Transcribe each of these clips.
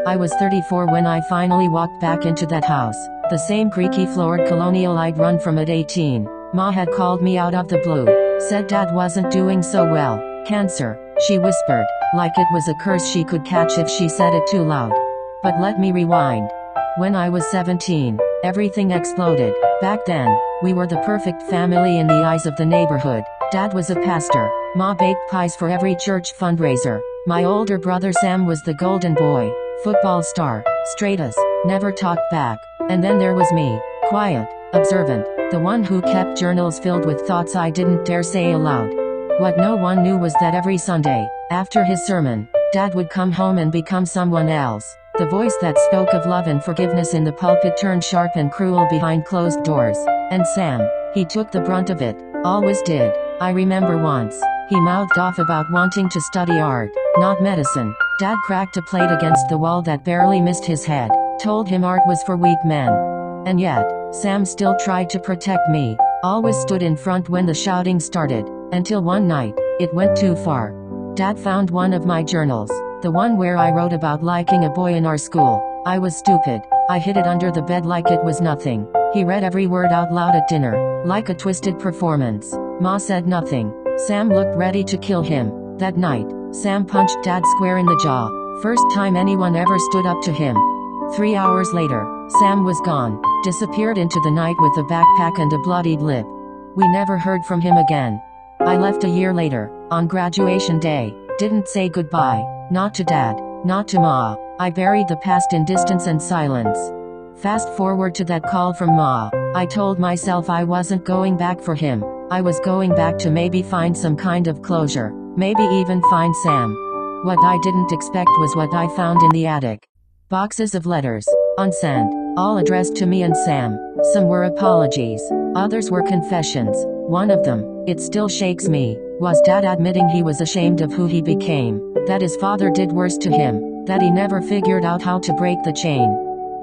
I was 34 when I finally walked back into that house. The same creaky floored colonial I'd run from at 18. Ma had called me out of the blue. Said Dad wasn't doing so well. Cancer, she whispered, like it was a curse she could catch if she said it too loud. But let me rewind. When I was 17, everything exploded. Back then, we were the perfect family in the eyes of the neighborhood. Dad was a pastor. Ma baked pies for every church fundraiser. My older brother Sam was the golden boy. Football star. Straight as. Never talked back. And then there was me. Quiet. Observant. The one who kept journals filled with thoughts I didn't dare say aloud. What no one knew was that every Sunday, after his sermon, Dad would come home and become someone else. The voice that spoke of love and forgiveness in the pulpit turned sharp and cruel behind closed doors. And Sam, he took the brunt of it. Always did. I remember once, he mouthed off about wanting to study art, not medicine. Dad cracked a plate against the wall that barely missed his head, told him art was for weak men. And yet, Sam still tried to protect me, always stood in front when the shouting started, until one night, it went too far. Dad found one of my journals, the one where I wrote about liking a boy in our school. I was stupid. I hid it under the bed like it was nothing. He read every word out loud at dinner, like a twisted performance. Ma said nothing. Sam looked ready to kill him. That night, Sam punched Dad square in the jaw. First time anyone ever stood up to him. 3 hours later, Sam was gone, disappeared into the night with a backpack and a bloodied lip. We never heard from him again. I left a year later, on graduation day, didn't say goodbye, not to Dad, not to Ma. I buried the past in distance and silence. Fast forward to that call from Ma. I told myself I wasn't going back for him. I was going back to maybe find some kind of closure, maybe even find Sam. What I didn't expect was what I found in the attic. Boxes of letters, unsent, all addressed to me and Sam. Some were apologies, others were confessions. One of them, it still shakes me, was Dad admitting he was ashamed of who he became, that his father did worse to him, that he never figured out how to break the chain.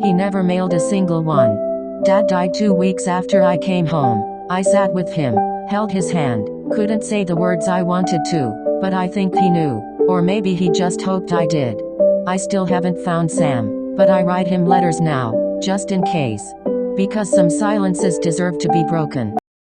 He never mailed a single one. Dad died 2 weeks after I came home. I sat with him, held his hand, couldn't say the words I wanted to, but I think he knew, or maybe he just hoped I did. I still haven't found Sam, but I write him letters now, just in case. Because some silences deserve to be broken.